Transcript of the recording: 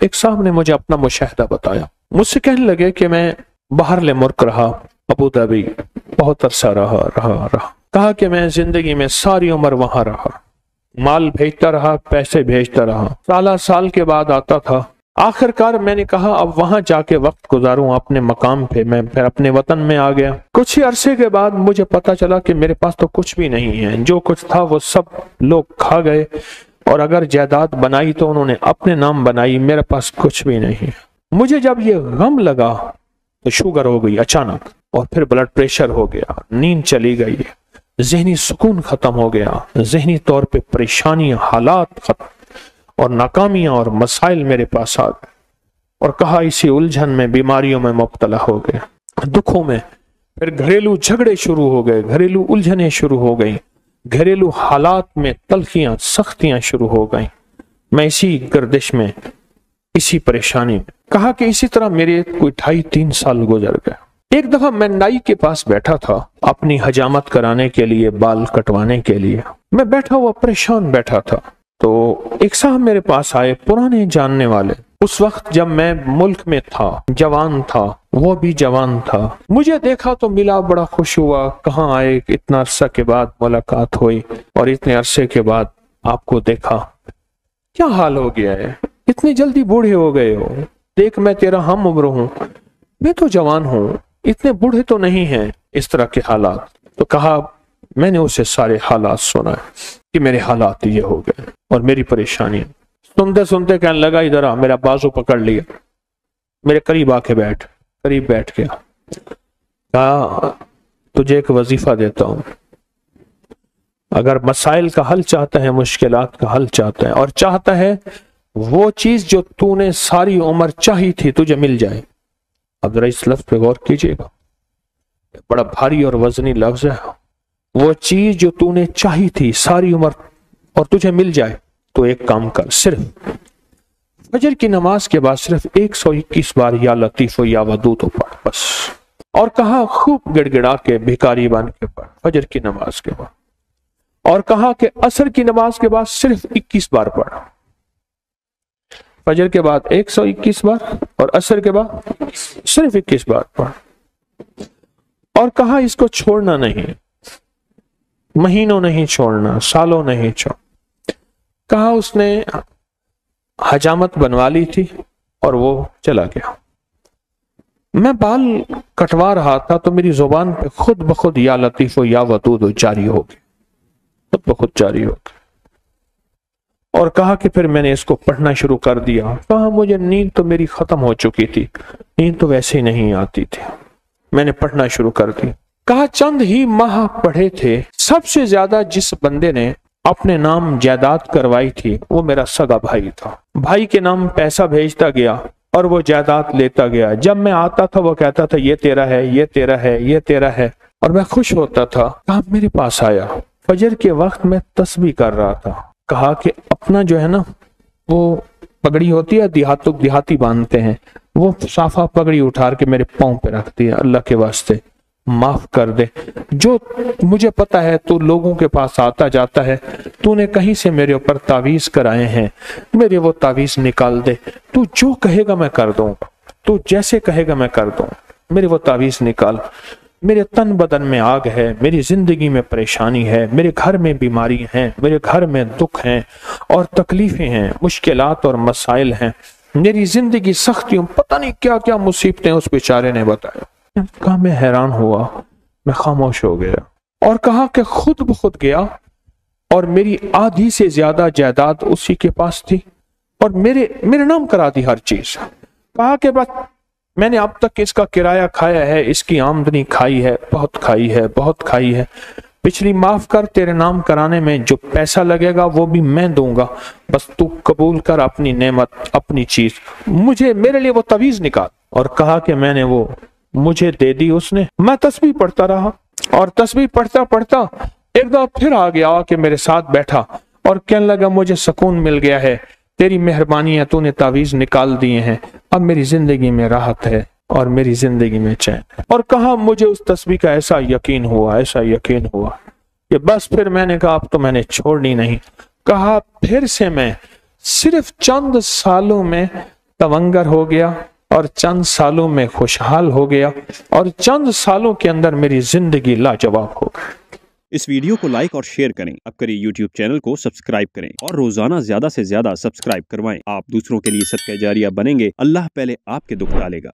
ایک साहब ने मुझे अपना मुशाहिदा बताया। मुझसे कहने लगे कि मैं बाहरले मुल्क रहा, अबू धाबी बहुत अरसा रहा। कहा कि मैं जिंदगी में सारी उम्र वहां रहा, माल भेजता रहा, पैसे भेजता रहा, साल के बाद आता था। आखिरकार मैंने कहा अब वहां जाके वक्त गुजारूं अपने मकाम पे। मैं फिर अपने वतन में आ गया। कुछ ही अरसे के बाद मुझे पता चला कि मेरे पास तो कुछ भी नहीं है, जो कुछ था वो सब लोग खा गए, और अगर जायदाद बनाई तो उन्होंने अपने नाम बनाई, मेरे पास कुछ भी नहीं। मुझे जब ये गम लगा तो शुगर हो गई अचानक, और फिर ब्लड प्रेशर हो गया, नींद चली गई, जहनी सुकून खत्म हो गया, जहनी तौर पे परेशानी, हालात खत्म, और नाकामियां और मसाइल मेरे पास आ गए। और कहा इसी उलझन में, बीमारियों में मुब्तला हो गए, दुखों में। फिर घरेलू झगड़े शुरू हो गए, घरेलू उलझनें शुरू हो गई, घरेलू हालात में तलखियां, सख्तियां शुरू हो गई। मैं इसी गर्दिश में, इसी परेशानी में। कहा कि इसी तरह मेरे कोई 2.5-3 साल गुजर गए। एक दफा मैं नाई के पास बैठा था अपनी हजामत कराने के लिए, बाल कटवाने के लिए। मैं बैठा हुआ परेशान बैठा था, तो एक साहब मेरे पास आए, पुराने जानने वाले। उस वक्त जब मैं मुल्क में था, जवान था, वो भी जवान था। मुझे देखा तो मिला, बड़ा खुश हुआ। कहाँ आए, इतना अरसा के बाद मुलाकात हुई, और इतने अरसे के बाद आपको देखा, क्या हाल हो गया है, इतनी जल्दी बूढ़े हो गए हो। देख मैं तेरा हम उम्र हूँ, मैं तो जवान हूँ, इतने बूढ़े तो नहीं हैं। इस तरह के हालात। तो कहा, मैंने उसे सारे हालात सुना कि मेरे हालात ये हो गए और मेरी परेशानी। सुनते सुनते कहने लगा, इधर आ, मेरा बाजू पकड़ लिया, मेरे करीब आके बैठ। करीब बैठ गया। कहा, तुझे एक वजीफा देता हूं, अगर मसाइल का हल चाहता है, मुश्किलात का हल चाहता है, और चाहता है वो चीज जो तूने सारी उम्र चाही थी तुझे मिल जाए। अब जरा इस लफ्ज पे गौर कीजिएगा, बड़ा भारी और वजनी लफ्ज है। वो चीज जो तूने चाही थी सारी उम्र और तुझे मिल जाए, तो एक काम कर, सिर्फ फजर की नमाज के बाद सिर्फ 121 बार या लतीफ हो या वदूद हो पढ़, बस। और कहा, खूब गिड़गिड़ा के भिखारी बन के पढ़ फजर की नमाज के बाद। और कहा कि असर की नमाज के बाद सिर्फ 21 बार पढ़, फजर के बाद 121 बार और असर के बाद सिर्फ 21 बार पढ़। और कहा, इसको छोड़ना नहीं, महीनों नहीं छोड़ना, सालों नहीं छोड़। कहा, उसने हजामत बनवा ली थी और वो चला गया। मैं बाल कटवा रहा था तो मेरी जुबान पे खुद ब खुद या लतीफ हो या वदूद जारी हो गई, खुद ब खुद जारी हो गई। और कहा कि फिर मैंने इसको पढ़ना शुरू कर दिया। कहा, मुझे नींद तो मेरी खत्म हो चुकी थी, नींद तो वैसे ही नहीं आती थी, मैंने पढ़ना शुरू कर दी। कहा, चंद ही माह पढ़े थे, सबसे ज्यादा जिस बंदे ने अपने नाम जायदाद करवाई थी वो मेरा सगा भाई था। भाई के नाम पैसा भेजता गया और वो जायदाद लेता गया। जब मैं आता था वो कहता था ये तेरा है, ये तेरा है, ये तेरा है, और मैं खुश होता था। कहा, मेरे पास आया, फजर के वक्त मैं तस्बीह कर रहा था। कहा कि अपना जो है ना, वो पगड़ी होती है, देहाती बांधते हैं, वो साफा पगड़ी उठार के मेरे पाँव पे रखती है। अल्लाह के वास्ते माफ कर दे, जो मुझे पता है तू लोगों के पास आता जाता है, तूने कहीं से मेरे ऊपर तावीज कराए हैं, मेरे वो तावीज निकाल दे। तू जो कहेगा मैं कर दूंगा, तू जैसे कहेगा मैं कर दूंगा, मेरे वो तावीज निकाल। मेरे तन बदन में आग है, मेरी जिंदगी में परेशानी है, मेरे घर में बीमारी है, मेरे घर में दुख हैं और तकलीफें हैं, मुश्किलात और मसाइल हैं, मेरी जिंदगी सख्तियों, पता नहीं क्या क्या मुसीबतें उस बेचारे ने बताया। कहा, मैं हैरान हुआ, मैं खामोश हो गया। और कहा कि खुद ब खुद गया और मेरी आधी से ज्यादा जायदाद उसी के पास थी और मेरे नाम करा दी हर चीज। कहा कि बस मैंने अब तक इसका किराया खाया है, इसकी आमदनी खाई है, बहुत खाई है, बहुत खाई है। पिछली माफ कर, तेरे नाम कराने में जो पैसा लगेगा वो भी मैं दूंगा, बस तू कबूल कर अपनी नेमत, अपनी चीज, मुझे मेरे लिए वो तवीज निकाल। और कहा कि मैंने वो मुझे दे दी उसने। मैं तस्बीह पढ़ता रहा और तस्बीह पढ़ता पढ़ता एक दफा फिर आ गया, आके मेरे साथ बैठा और कहने लगा, मुझे सुकून मिल गया है, तेरी मेहरबानी है, तूने तावीज निकाल दिए हैं, अब मेरी जिंदगी में राहत है और मेरी जिंदगी में चैन है। और कहा, मुझे उस तस्बीह का ऐसा यकीन हुआ, ऐसा यकीन हुआ कि बस फिर मैंने कहा अब तो मैंने छोड़नी नहीं। कहा, फिर से मैं सिर्फ चंद सालों में तवंगर हो गया और चंद सालों में खुशहाल हो गया और चंद सालों के अंदर मेरी जिंदगी लाजवाब हो गई। इस वीडियो को लाइक और शेयर करें, अब करिए YouTube चैनल को सब्सक्राइब करें और रोजाना ज्यादा से ज्यादा सब्सक्राइब करवाएं। आप दूसरों के लिए सदका जारिया बनेंगे, अल्लाह पहले आपके दुख टालेगा।